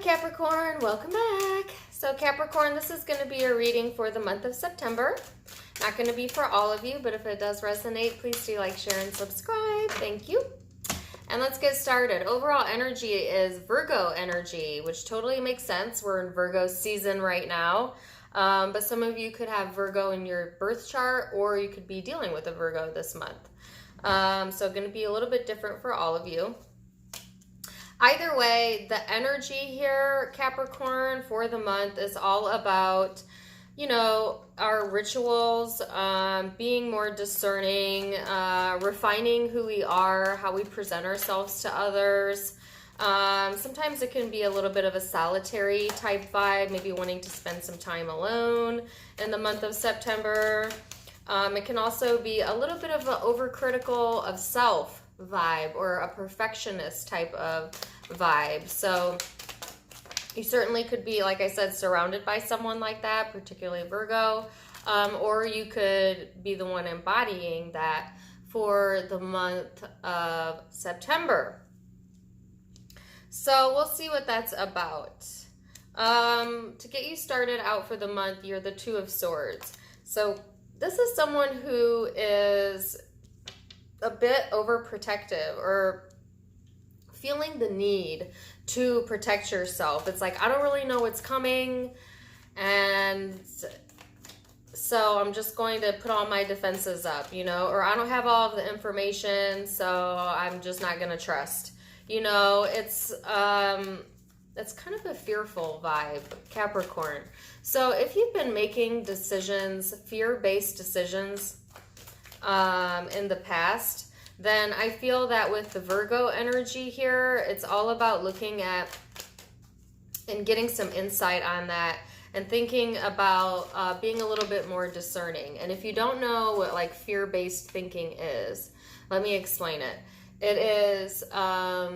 Capricorn, welcome back. So Capricorn, this is going to be a reading for the month of September. Not going to be for all of you, but if it does resonate, please do like, share, and subscribe. Thank you. And let's get started. Overall energy is Virgo energy, which totally makes sense. We're in Virgo season right now. But some of you could have Virgo in your birth chart, or you could be dealing with a Virgo this month. So going to be a little bit different for all of you. Either way, the energy here, Capricorn, for the month is all about, you know, our rituals, being more discerning, refining who we are, how we present ourselves to others. Sometimes it can be a little bit of a solitary type vibe, maybe wanting to spend some time alone in the month of September. It can also be a little bit of an overcritical of self vibe, or a perfectionist type of vibe. So you certainly could be, like I said, surrounded by someone like that, particularly Virgo, or you could be the one embodying that for the month of September. So we'll see what that's about. To get you started out for the month, you're the Two of Swords. So this is someone who is a bit overprotective, or feeling the need to protect yourself. It's like, I don't really know what's coming, and so I'm just going to put all my defenses up, you know, or I don't have all of the information, so I'm just not going to trust. You know, it's kind of a fearful vibe, Capricorn. So if you've been making decisions, fear-based decisions, in the past, then I feel that with the Virgo energy here, it's all about looking at and getting some insight on that, and thinking about being a little bit more discerning. And if you don't know what like fear-based thinking is, let me explain it. It is a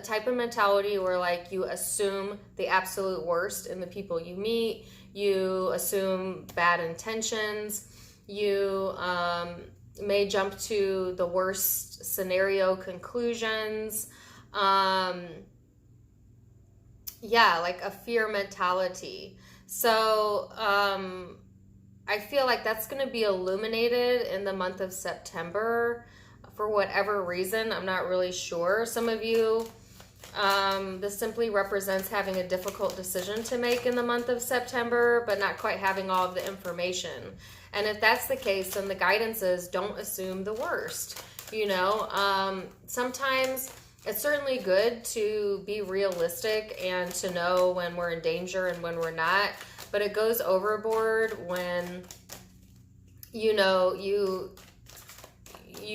type of mentality where like you assume the absolute worst in the people you meet, you assume bad intentions, you may jump to the worst scenario conclusions. Yeah, like a fear mentality. So I feel like that's going to be illuminated in the month of September for whatever reason. I'm not really sure. Some of you, this simply represents having a difficult decision to make in the month of September, but not quite having all of the information. And if that's the case, then the guidance is don't assume the worst. You know, sometimes it's certainly good to be realistic and to know when we're in danger and when we're not, but it goes overboard when, you know, you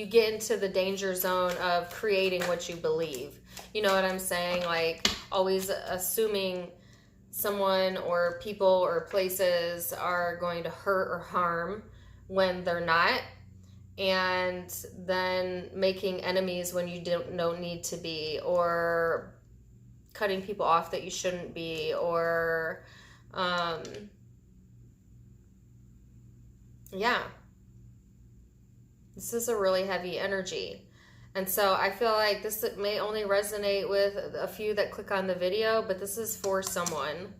get into the danger zone of creating what you believe. You know what I'm saying? Like always assuming someone or people or places are going to hurt or harm when they're not, and then making enemies when you don't need to be, or cutting people off that you shouldn't be, or yeah, this is a really heavy energy. And so I feel like this may only resonate with a few that click on the video, but this is for someone.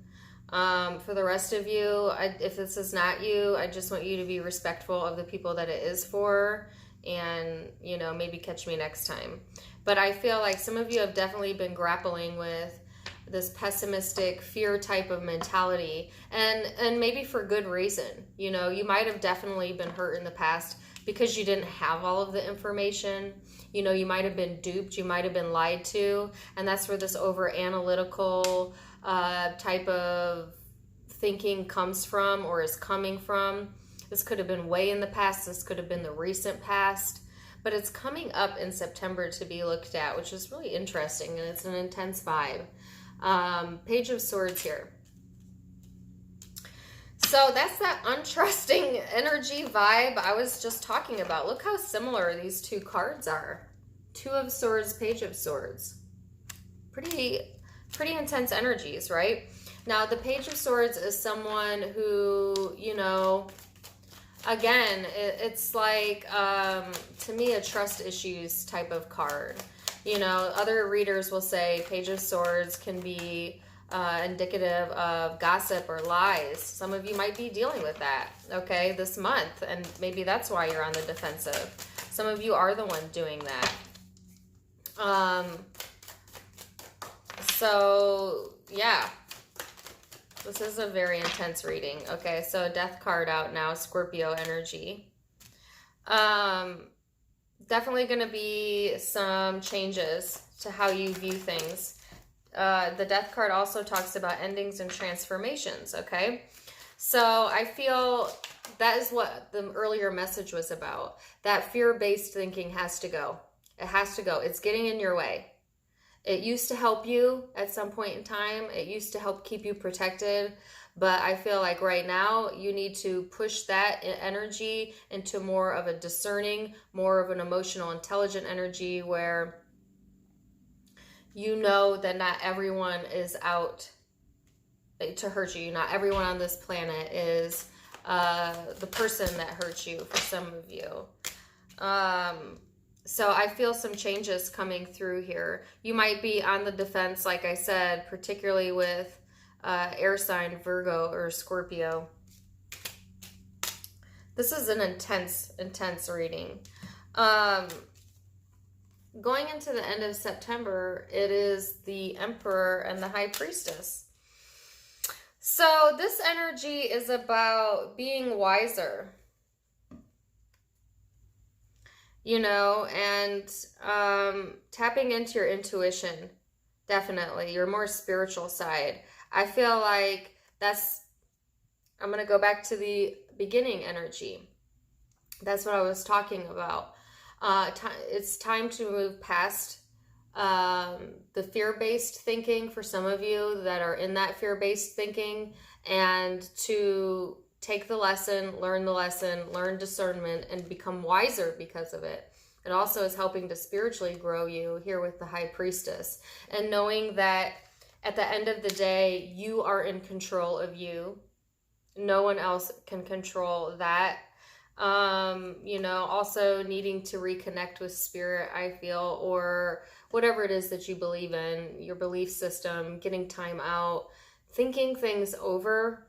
For the rest of you, if this is not you, I just want you to be respectful of the people that it is for, and, you know, maybe catch me next time. But I feel like some of you have definitely been grappling with this pessimistic fear type of mentality, and maybe for good reason. You know, you might have definitely been hurt in the past because you didn't have all of the information. You know, you might have been duped, you might have been lied to, and that's where this over analytical type of thinking comes from, or is coming from. This could have been way in the past, this could have been the recent past, but it's coming up in September to be looked at, which is really interesting, and it's an intense vibe. Page of Swords here. So that's that untrusting energy vibe I was just talking about. Look how similar these two cards are. Two of Swords, Page of Swords. Pretty intense energies, right? Now, the Page of Swords is someone who, you know, again, it's like, to me, a trust issues type of card. You know, other readers will say Page of Swords can be indicative of gossip or lies. Some of you might be dealing with that, okay, this month, and maybe that's why you're on the defensive. Some of you are the one doing that. So, yeah. This is a very intense reading. Okay, so death card out now, Scorpio energy. Definitely going to be some changes to how you view things. The death card also talks about endings and transformations, okay? So I feel that is what the earlier message was about. That fear-based thinking has to go. It has to go. It's getting in your way. It used to help you at some point in time. It used to help keep you protected. But I feel like right now you need to push that energy into more of a discerning, more of an emotional, intelligent energy where you know that not everyone is out to hurt you. Not everyone on this planet is the person that hurts you for some of you. So I feel some changes coming through here. You might be on the defense, like I said, particularly with air sign, Virgo or Scorpio. This is an intense reading. Going into the end of September, it is the Emperor and the High Priestess. So this energy is about being wiser. You know, and tapping into your intuition, definitely, your more spiritual side. I feel like I'm going to go back to the beginning energy. That's what I was talking about. It's time to move past the fear-based thinking for some of you that are in that fear-based thinking, and to take the lesson, learn discernment, and become wiser because of it. It also is helping to spiritually grow you here with the High Priestess. And knowing that at the end of the day, you are in control of you. No one else can control that. You know, also needing to reconnect with spirit, I feel, or whatever it is that you believe in, your belief system, getting time out, thinking things over,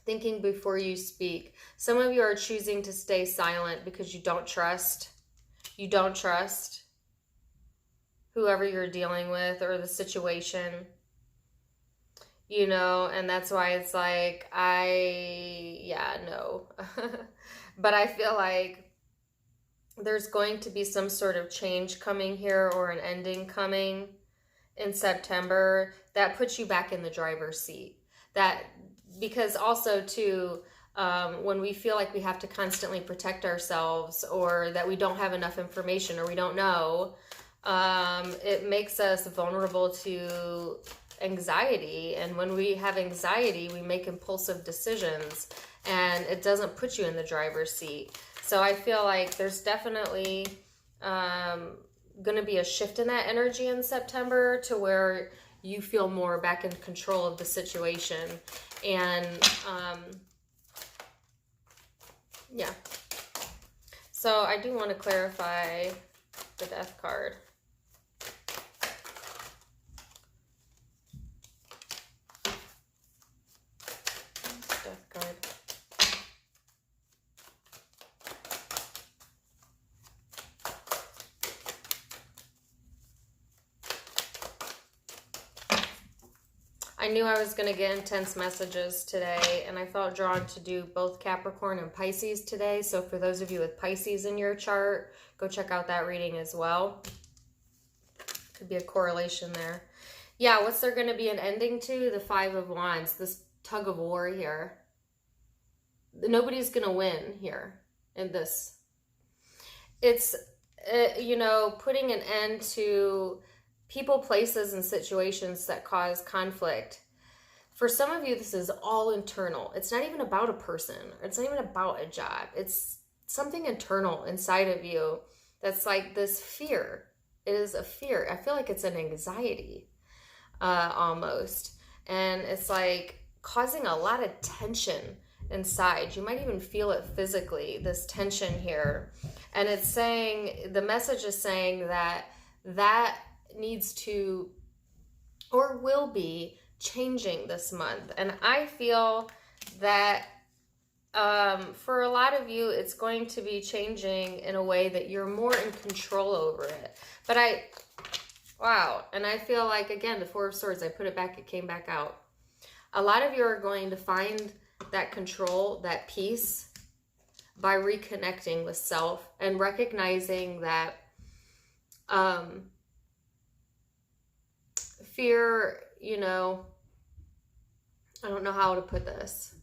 thinking before you speak. Some of you are choosing to stay silent because you don't trust. You don't trust whoever you're dealing with or the situation. You know, and that's why it's like, no. But I feel like there's going to be some sort of change coming here, or an ending coming in September that puts you back in the driver's seat. Because also too, when we feel like we have to constantly protect ourselves, or that we don't have enough information, or we don't know, it makes us vulnerable to anxiety. And when we have anxiety, we make impulsive decisions, and it doesn't put you in the driver's seat. So I feel like there's definitely going to be a shift in that energy in September, to where you feel more back in control of the situation. And yeah. So I do want to clarify the Death card. Death card. I knew I was going to get intense messages today, and I felt drawn to do both Capricorn and Pisces today. So for those of you with Pisces in your chart, go check out that reading as well. Could be a correlation there. Yeah, what's there going to be an ending to? The Five of Wands, this tug of war here. Nobody's going to win here in this. It's, you know, putting an end to people, places, and situations that cause conflict. For some of you, this is all internal. It's not even about a person. It's not even about a job. It's something internal inside of you that's like this fear. It is a fear. I feel like it's an anxiety almost. And it's like causing a lot of tension inside. You might even feel it physically, this tension here. And it's saying, the message is saying that needs to, or will be, changing this month. And I feel that for a lot of you, it's going to be changing in a way that you're more in control over it. But wow. And I feel like, again, the Four of Swords, I put it back, it came back out. A lot of you are going to find that control, that peace, by reconnecting with self and recognizing that fear, you know, I don't know how to put this.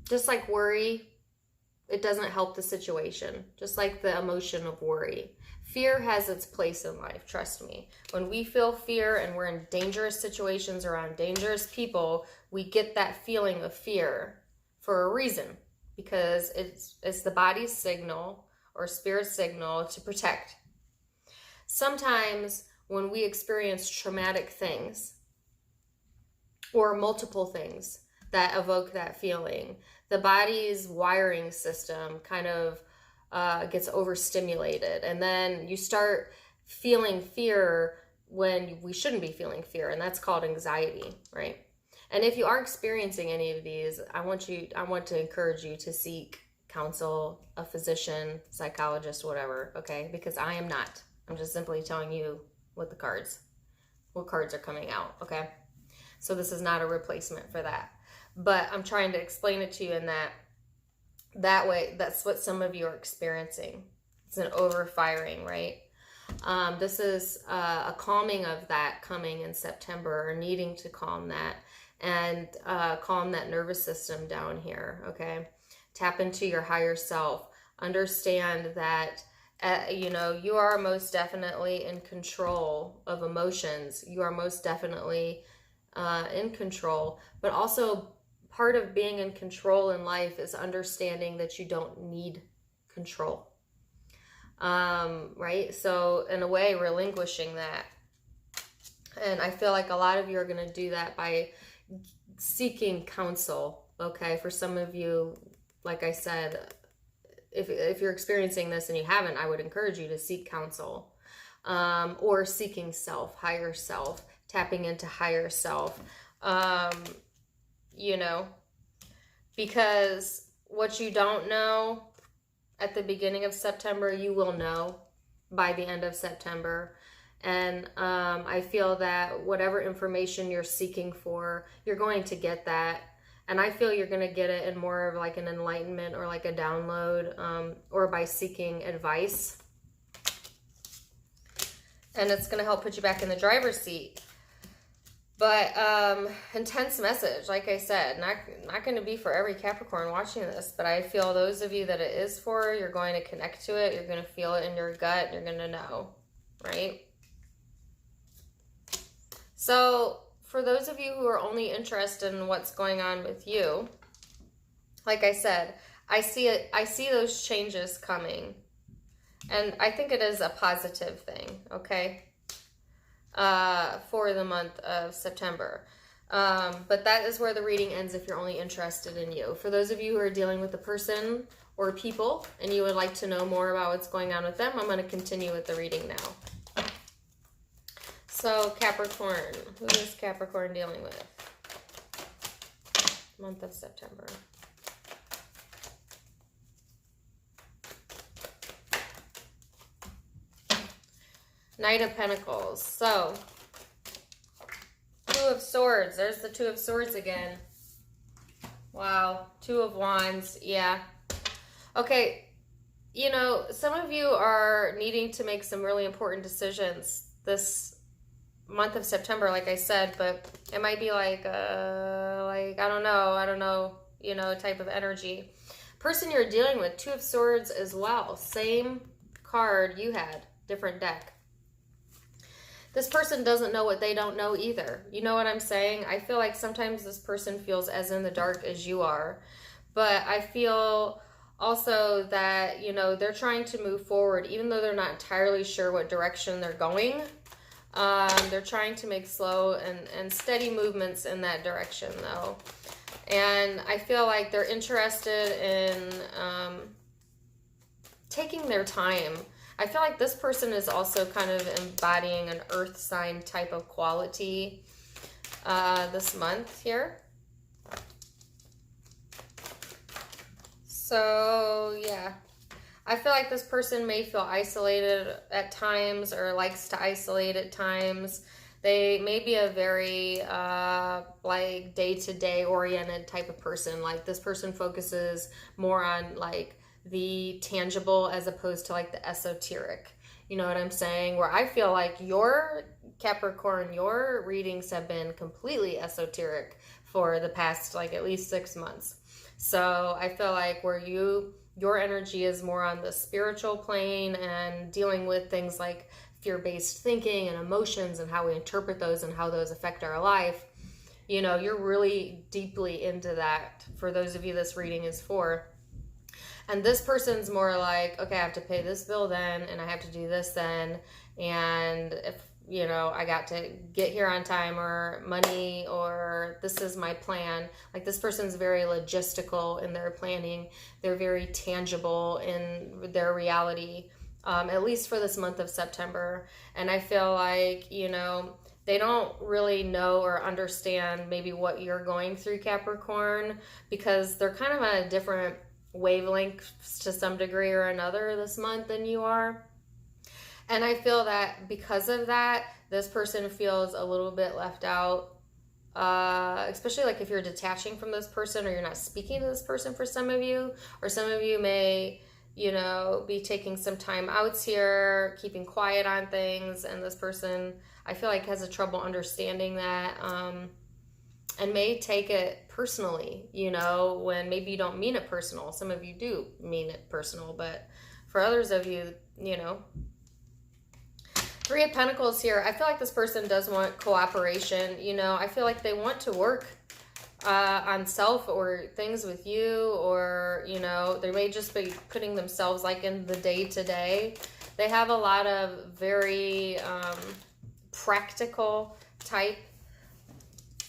Just like worry, it doesn't help the situation. Just like the emotion of worry. Fear has its place in life, trust me. When we feel fear and we're in dangerous situations around dangerous people, we get that feeling of fear for a reason. Because it's the body's signal or spirit signal to protect. Sometimes when we experience traumatic things or multiple things that evoke that feeling, the body's wiring system kind of gets overstimulated, and then you start feeling fear when we shouldn't be feeling fear, and that's called anxiety, right? And if you are experiencing any of these, I want to encourage you to seek counsel, a physician, psychologist, whatever, okay? Because I am not. I'm just simply telling you what cards are coming out, okay? So this is not a replacement for that. But I'm trying to explain it to you in that way. That's what some of you are experiencing. It's an overfiring, right? This is a calming of that coming in September, or needing to calm that, and calm that nervous system down here, okay? Tap into your higher self. Understand that, you know, you are most definitely in control of emotions. You are most definitely in control, but also part of being in control in life is understanding that you don't need control, right? So in a way, relinquishing that. And I feel like a lot of you are going to do that by seeking counsel, okay? For some of you, like I said, if you're experiencing this and you haven't, I would encourage you to seek counsel, or seeking self, higher self, tapping into higher self, you know, because what you don't know at the beginning of September, you will know by the end of September. And I feel that whatever information you're seeking for, you're going to get that. And I feel you're going to get it in more of like an enlightenment or like a download, or by seeking advice. And it's going to help put you back in the driver's seat. But intense message, like I said, not going to be for every Capricorn watching this, but I feel those of you that it is for, you're going to connect to it, you're going to feel it in your gut, you're going to know, right? So for those of you who are only interested in what's going on with you, like I said, I see those changes coming, and I think it is a positive thing, okay? For the month of September. But that is where the reading ends if you're only interested in you. For those of you who are dealing with a person or people and you would like to know more about what's going on with them, I'm going to continue with the reading now. So Capricorn, who is Capricorn dealing with? Month of September. Knight of Pentacles. So, Two of Swords. There's the Two of Swords again. Wow. Two of Wands. Yeah. Okay. You know, some of you are needing to make some really important decisions this month of September, like I said, but it might be like I don't know, you know, type of energy. Person you're dealing with, Two of Swords as well. Same card you had, different deck. This person doesn't know what they don't know either. You know what I'm saying? I feel like sometimes this person feels as in the dark as you are. But I feel also that, you know, they're trying to move forward, even though they're not entirely sure what direction they're going. They're trying to make slow and steady movements in that direction, though. And I feel like they're interested in taking their time. I feel like this person is also kind of embodying an earth sign type of quality this month here. So, yeah. I feel like this person may feel isolated at times or likes to isolate at times. They may be a very like day-to-day oriented type of person. Like this person focuses more on like the tangible as opposed to like the esoteric. You know what I'm saying? Where I feel like your Capricorn, your readings have been completely esoteric for the past like at least 6 months. So I feel like where your energy is more on the spiritual plane and dealing with things like fear-based thinking and emotions and how we interpret those and how those affect our life. You know, you're really deeply into that for those of you this reading is for. And this person's more like, okay, I have to pay this bill then, and I have to do this then. And if, you know, I got to get here on time or money or this is my plan. Like this person's very logistical in their planning. They're very tangible in their reality, at least for this month of September. And I feel like, you know, they don't really know or understand maybe what you're going through, Capricorn, because they're kind of on a different wavelength to some degree or another this month than you are. And I feel that because of that, this person feels a little bit left out, especially like if you're detaching from this person or you're not speaking to this person for some of you, or some of you may, you know, be taking some time outs here, keeping quiet on things, and this person, I feel like, has a trouble understanding that, and may take it personally, you know, when maybe you don't mean it personal. Some of you do mean it personal, but for others of you, you know. 3 of Pentacles here. I feel like this person does want cooperation. You know, I feel like they want to work on self or things with you, or, you know, they may just be putting themselves like in the day-to-day. They have a lot of very practical type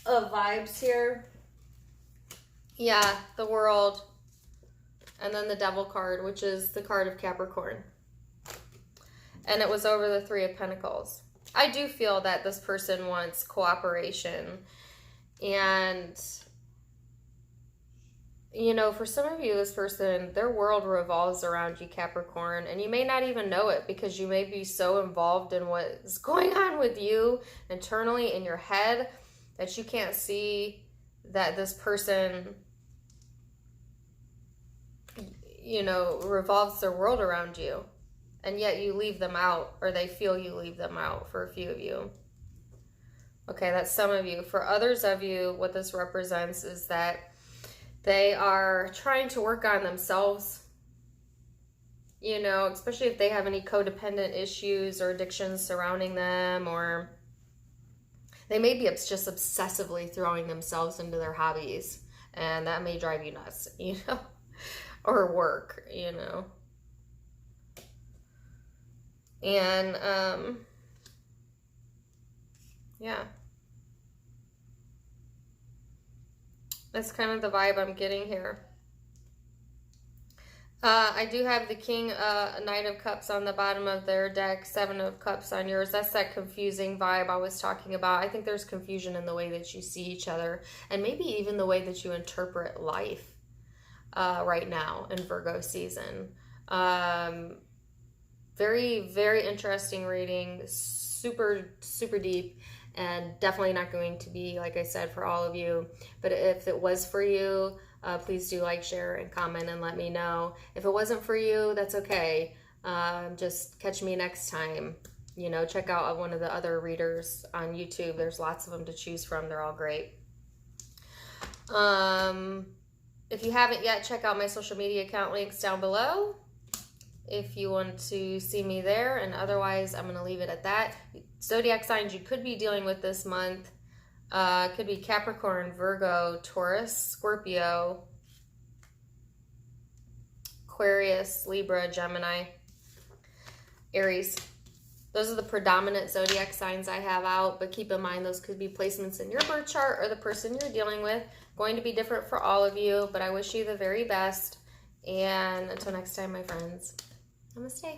of vibes here. Yeah, the World. And then the Devil card, which is the card of Capricorn. And it was over the 3 of Pentacles. I do feel that this person wants cooperation. And, you know, for some of you, this person, their world revolves around you, Capricorn. And you may not even know it because you may be so involved in what is going on with you internally in your head that you can't see that this person, you know, revolves their world around you. And yet you leave them out, or they feel you leave them out for a few of you. Okay, that's some of you. For others of you, what this represents is that they are trying to work on themselves, you know, especially if they have any codependent issues or addictions surrounding them, or they may be just obsessively throwing themselves into their hobbies, and that may drive you nuts, you know, or work, you know. And, yeah. That's kind of the vibe I'm getting here. I do have the King, Knight of Cups on the bottom of their deck, 7 of Cups on yours. That's that confusing vibe I was talking about. I think there's confusion in the way that you see each other, and maybe even the way that you interpret life right now in Virgo season. Very, very interesting reading, super, super deep, and definitely not going to be, like I said, for all of you. But if it was for you, please do like, share, and comment and let me know. If it wasn't for you, that's okay. Just catch me next time. You know, check out one of the other readers on YouTube. There's lots of them to choose from. They're all great. If you haven't yet, check out my social media account links down below if you want to see me there, and otherwise I'm going to leave it at that. Zodiac signs you could be dealing with this month could be Capricorn, Virgo, Taurus, Scorpio, Aquarius, Libra, Gemini, Aries. Those are the predominant zodiac signs I have out, but keep in mind those could be placements in your birth chart or the person you're dealing with. Going to be different for all of you, but I wish you the very best. And until next time, my friends, namaste.